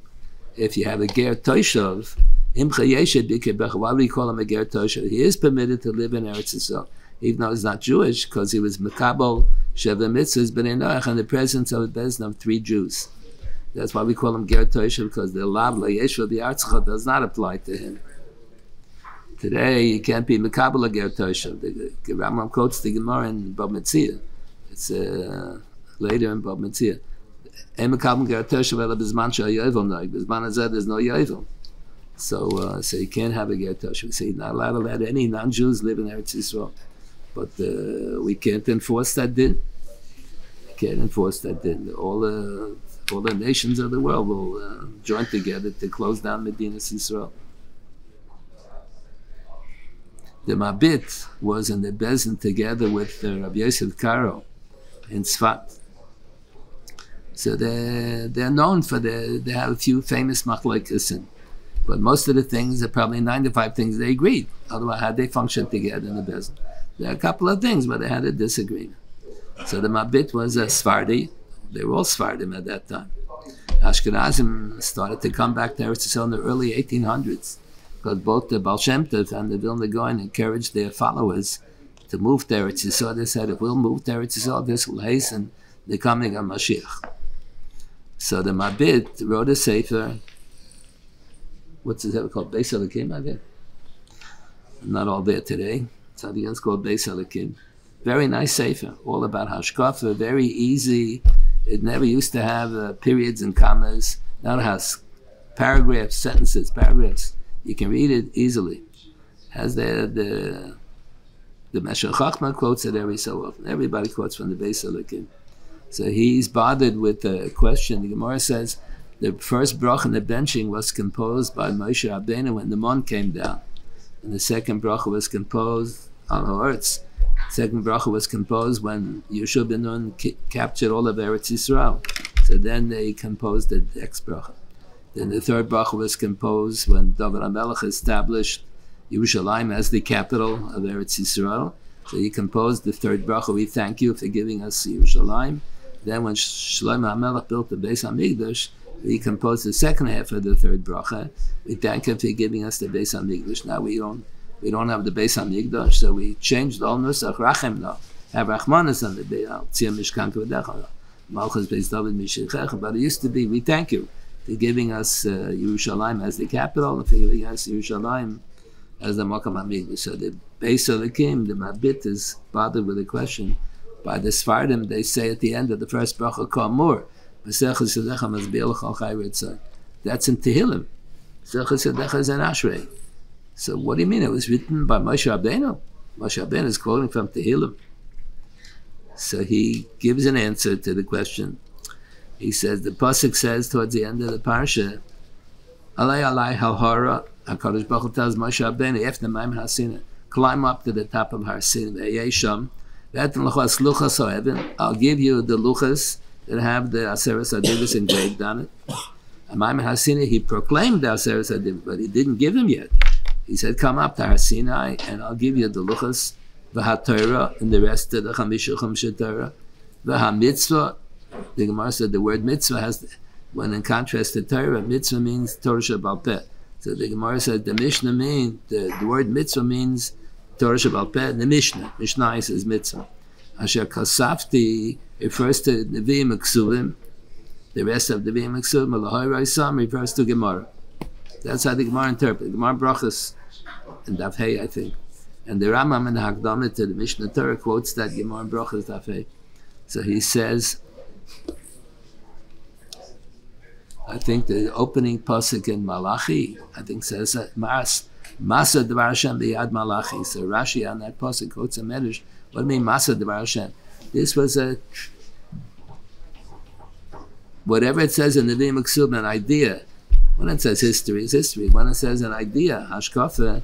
If you have a ger toishav, Why do we call him a ger tosher? He is permitted to live in Eretz Yisrael, even though he's not Jewish, because he was mekabel sheva mitzvahs b'nei Noach in the presence of a bezin of 3 Jews. That's why we call him ger tosher, because the lav la'yeshua b'artzcha does not apply to him. Today you can't be mekabel a ger tosher. The Rambam quotes the Gemara in Bab Metzia. It's later in Bab Metzia. Ein mekabel ger tosher v'ela b'zman she'yovel noig. B'zman hazeh there's no yovel. So you can't have a ger tosher. We say you're not allowed to let any non-Jews live in Eretz Yisrael. But we can't enforce that din. We can't enforce that din. All the nations of the world will join together to close down Medinas Yisrael. The Mabit was in the Bezin together with Rabbi Yosef Karo in Tzfat. So they're known for they have a few famous machlokes, but most of the things are probably 95 things they agreed. Otherwise, how they function together in the Bezin? There are a couple of things, but they had a disagreement. So the Mabit was a Sephardi. They were all Sephardim at that time. Ashkenazim started to come back to Eretz Yisrael in the early 1800s, because both the Baal Shem Tov and the Vilna Gaon encouraged their followers to move to Eretz Yisrael. They said, if we'll move to Eretz Yisrael, this will hasten the coming of Mashiach. So the Mabit wrote a sefer. What's it called? Beis Elokim, I think. Not all there today. So the it's called Beis Elokim. Very nice sefer, all about hashkafa, very easy. It never used to have periods and commas. Now it has paragraphs, sentences, paragraphs. You can read it easily. Has the Meshech Chochmah quotes it every so often. Everybody quotes from the Beis Elokim. So he's bothered with the question. The Gemara says the first bracha in the benching was composed by Moshe Rabbeinu when the Mon came down. And the second bracha was composed on Haaretz. Second bracha was composed when Yeshua ben Nun captured all of Eretz Yisrael. So then they composed the next bracha. Then the third bracha was composed when David HaMelech established Yerushalayim as the capital of Eretz Yisrael. So he composed the third bracha. We thank you for giving us Yerushalayim. Then when Shlomo HaMelech built the Beis HaMikdash, he composed the second half of the third bracha. We thank him for giving us the Beis HaMikdash. Now we don't have the Beis HaMikdash, so we changed the whole nusach. Rachem now. Have Rachmanis on the Beis Tziyam Mishkan K'Vadecha. Malchus Beis David Mishichecha. But it used to be, we thank you for giving us Yerushalayim as the capital and for giving us Yerushalayim as the Makam HaMikdash. So the Beis Elokim, the Mabit, is bothered with the question. By the Sfardim, they say at the end of the first bracha, Kamur, that's in Tehillim. is an Ashrei. So what do you mean? It was written by Moshe Rabbeinu. Moshe Rabbeinu is quoting from Tehillim. So he gives an answer to the question. He says, the Pasuk says towards the end of the Parsha, Alay Alay Halhara, HaKadosh Baruch Hu tells Moshe Rabbeinu, after Maim Hasina, climb up to the top of Har Sinai, Ve'yesham, I'll give you the luchas that have the Aseres Adivos engraved on it. And Maim Hasina, he proclaimed the Aseres Adivos, but he didn't give him yet. He said, come up to Har Sinai, and I'll give you the luchas, v'ha-Torah, and the rest of the Chamisha Torah, v'ha-Mitzvah. The Gemara said the word mitzvah has, when in contrast to Torah, mitzvah means Torah Shebal Peh. So the Gemara said the Mishnah means, the word mitzvah means Torah Shebal Peh, the Mishnah. Mishnah says mitzvah. Asher Kasafti refers to Nevi'im Ksuvim. The rest of the Nevi'im Ksuvim, Elohai Raisam, refers to Gemara. That's how the Gemara interprets. Gemara Brachas and Daf Hey, I think. And the Rambam in the Hakdamah to the Mishnah Torah quotes that Gemara Brachas Daf Hey. So he says, I think the opening pasuk in Malachi, I think says Masa Devar Hashem B'Yad Malachi. So Rashi on that pasuk quotes a medrash. What do you mean Masa Devar Hashem? This was whatever it says in the Nevi'im Ksuvim, an idea. When it says history, it's history. When it says an idea, Hashkafa,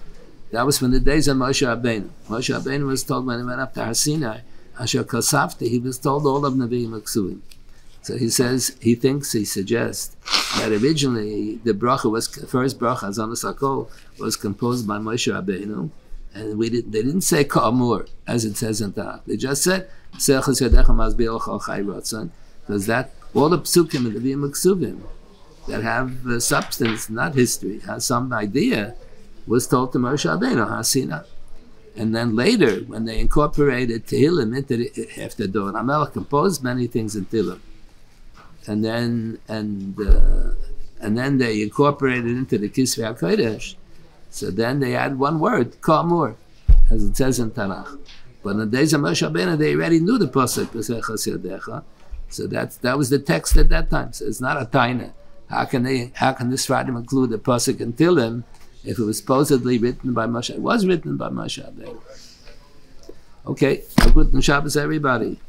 that was from the days of Moshe Rabbeinu. Moshe Rabbeinu was told when he went up to Har Sinai, Asher Kasafti, he was told all of Nevi'im Ksuvim. So he says, he suggests that originally the bracha was, first bracha, Azanas HaKol, was composed by Moshe Rabbeinu, and they didn't say Ka'amur, as it says in Tanakh. They just said, because that, all the psukim in the Nevi'im Ksuvim that have substance, not history, has some idea, was told to Moshe Rabbeinu, Hasina. And then later, when they incorporated Tehillim into the, after David HaMelech composed many things in Tehillim, and then they incorporated into the Kisvei HaKodesh. So then they add one word, Kamur, as it says in Tanakh. But in the days of Moshe Rabbeinu, they already knew the pasuk B'sechas Yadecha. So that was the text at that time. So it's not a taina. How can this writing include the pasuk in Tehillim if it was supposedly written by Moshe? It was written by Moshe Rabbeinu. Okay, a good Shabbos, everybody.